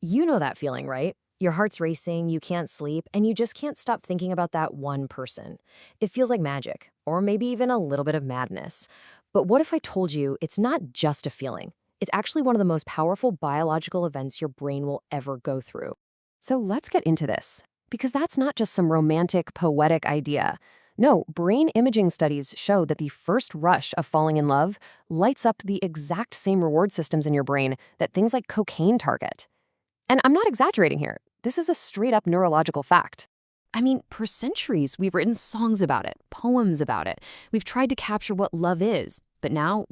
You know that feeling, right? Your heart's racing, you can't sleep, and you just can't stop thinking about that one person. It feels like magic, or maybe even a little bit of madness. But what if I told you it's not just a feeling? It's actually one of the most powerful biological events your brain will ever go through. So let's get into this, because that's not just some romantic, poetic idea. No, brain imaging studies show that the first rush of falling in love lights up the exact same reward systems in your brain that things like cocaine target. And I'm not exaggerating here. This is a straight up neurological fact. I mean, for centuries, we've written songs about it, poems about it. We've tried to capture what love is. But now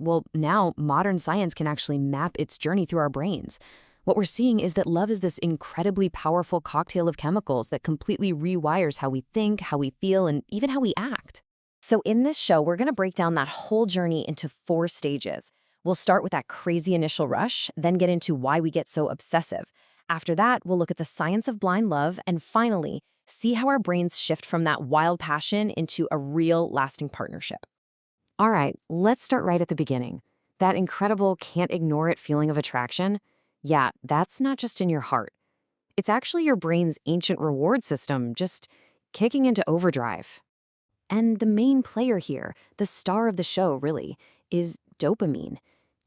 modern science can actually map its journey through our brains. What we're seeing is that love is this incredibly powerful cocktail of chemicals that completely rewires how we think, how we feel, and even how we act. So in this show, we're going to break down that whole journey into 4 stages. We'll start with that crazy initial rush, then get into why we get so obsessive. After that, we'll look at the science of blind love, and finally, see how our brains shift from that wild passion into a real, lasting partnership. All right, let's start right at the beginning. That incredible can't ignore it feeling of attraction? Yeah, that's not just in your heart. It's actually your brain's ancient reward system just kicking into overdrive. And the main player here, the star of the show really, is dopamine.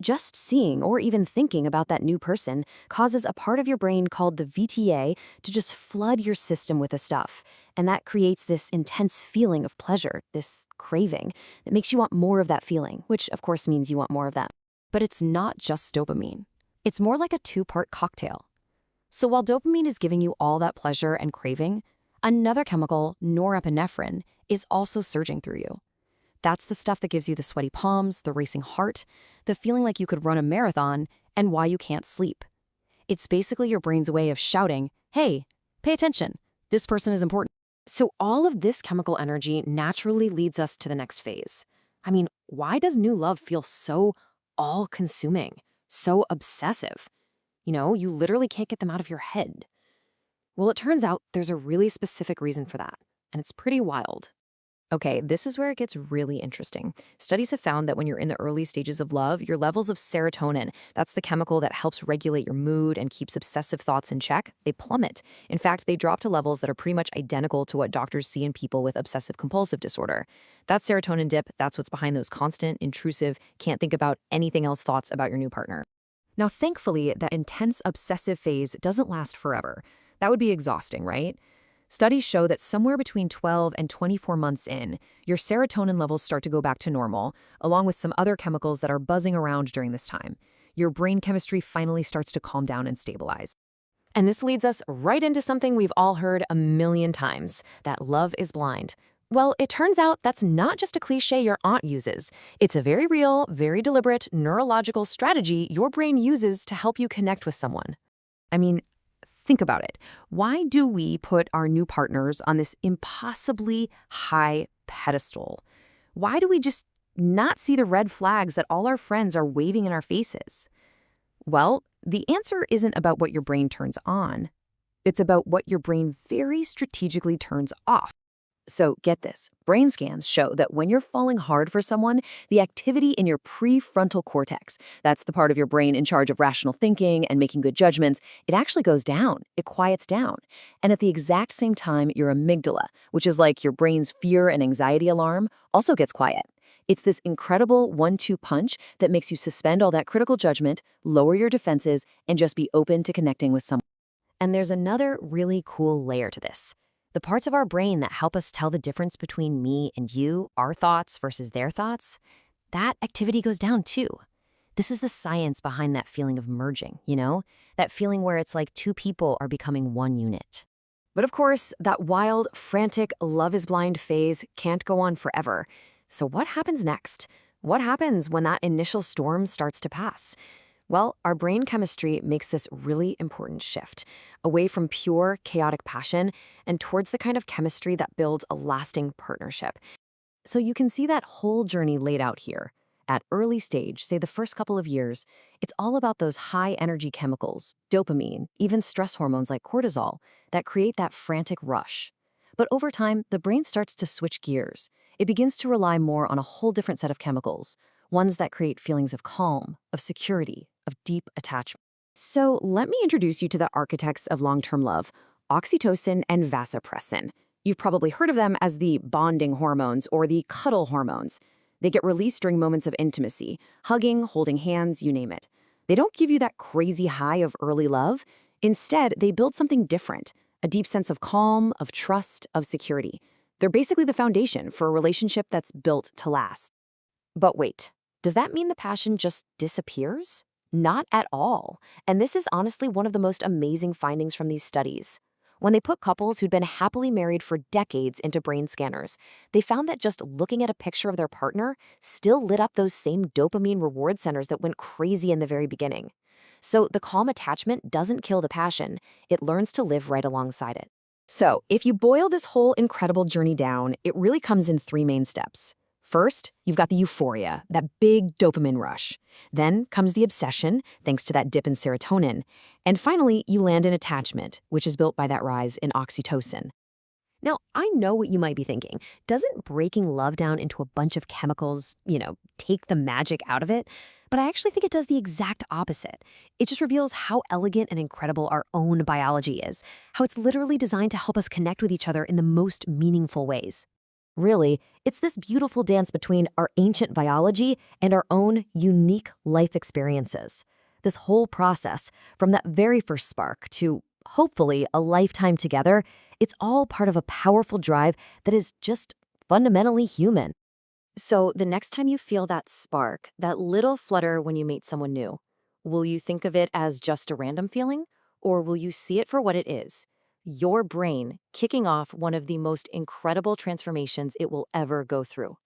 Just seeing or even thinking about that new person causes a part of your brain called the VTA to just flood your system with the stuff. And that creates this intense feeling of pleasure, this craving, that makes you want more of that feeling, which of course means you want more of that. But it's not just dopamine. It's more like a 2-part cocktail. So while dopamine is giving you all that pleasure and craving, another chemical, norepinephrine, is also surging through you. That's the stuff that gives you the sweaty palms, the racing heart, the feeling like you could run a marathon, and why you can't sleep. It's basically your brain's way of shouting, hey, pay attention, this person is important. So all of this chemical energy naturally leads us to the next phase. I mean, why does new love feel so all-consuming, so obsessive? You literally can't get them out of your head. Well, it turns out there's a really specific reason for that, and it's pretty wild. Okay, this is where it gets really interesting. Studies have found that when you're in the early stages of love, your levels of serotonin, that's the chemical that helps regulate your mood and keeps obsessive thoughts in check, they plummet. In fact, they drop to levels that are pretty much identical to what doctors see in people with obsessive-compulsive disorder. That serotonin dip, that's what's behind those constant, intrusive, can't think about anything else thoughts about your new partner. Now, thankfully, that intense obsessive phase doesn't last forever. That would be exhausting, right? Studies show that somewhere between 12 and 24 months in, your serotonin levels start to go back to normal, along with some other chemicals that are buzzing around during this time. Your brain chemistry finally starts to calm down and stabilize. And this leads us right into something we've all heard a million times, that love is blind. Well, it turns out that's not just a cliche your aunt uses. It's a very real, very deliberate neurological strategy your brain uses to help you connect with someone. I mean, think about it. Why do we put our new partners on this impossibly high pedestal? Why do we just not see the red flags that all our friends are waving in our faces? Well, the answer isn't about what your brain turns on. It's about what your brain very strategically turns off. So get this, brain scans show that when you're falling hard for someone, the activity in your prefrontal cortex, that's the part of your brain in charge of rational thinking and making good judgments, it actually goes down, it quiets down. And at the exact same time, your amygdala, which is like your brain's fear and anxiety alarm, also gets quiet. It's this incredible 1-2 punch that makes you suspend all that critical judgment, lower your defenses, and just be open to connecting with someone. And there's another really cool layer to this. The parts of our brain that help us tell the difference between me and you, our thoughts versus their thoughts, that activity goes down too. This is the science behind that feeling of merging, That feeling where it's like 2 people are becoming 1 unit. But of course, that wild, frantic, love is blind phase can't go on forever. So what happens next? What happens when that initial storm starts to pass? Well, our brain chemistry makes this really important shift, away from pure, chaotic passion and towards the kind of chemistry that builds a lasting partnership. So you can see that whole journey laid out here. At early stage, say the first couple of years, it's all about those high-energy chemicals, dopamine, even stress hormones like cortisol, that create that frantic rush. But over time, the brain starts to switch gears. It begins to rely more on a whole different set of chemicals, ones that create feelings of calm, of security, of deep attachment. So let me introduce you to the architects of long-term love, oxytocin and vasopressin. You've probably heard of them as the bonding hormones or the cuddle hormones. They get released during moments of intimacy, hugging, holding hands, you name it. They don't give you that crazy high of early love. Instead, they build something different, a deep sense of calm, of trust, of security. They're basically the foundation for a relationship that's built to last. But wait, does that mean the passion just disappears? Not at all. And this is honestly one of the most amazing findings from these studies. When they put couples who'd been happily married for decades into brain scanners, they found that just looking at a picture of their partner still lit up those same dopamine reward centers that went crazy in the very beginning. So the calm attachment doesn't kill the passion, it learns to live right alongside it. So, if you boil this whole incredible journey down, it really comes in three main steps. First, you've got the euphoria, that big dopamine rush. Then comes the obsession, thanks to that dip in serotonin. And finally, you land in attachment, which is built by that rise in oxytocin. Now, I know what you might be thinking. Doesn't breaking love down into a bunch of chemicals, take the magic out of it? But I actually think it does the exact opposite. It just reveals how elegant and incredible our own biology is, how it's literally designed to help us connect with each other in the most meaningful ways. Really, it's this beautiful dance between our ancient biology and our own unique life experiences. This whole process, from that very first spark to, hopefully, a lifetime together, it's all part of a powerful drive that is just fundamentally human. So the next time you feel that spark, that little flutter when you meet someone new, will you think of it as just a random feeling? Or will you see it for what it is? Your brain kicking off one of the most incredible transformations it will ever go through.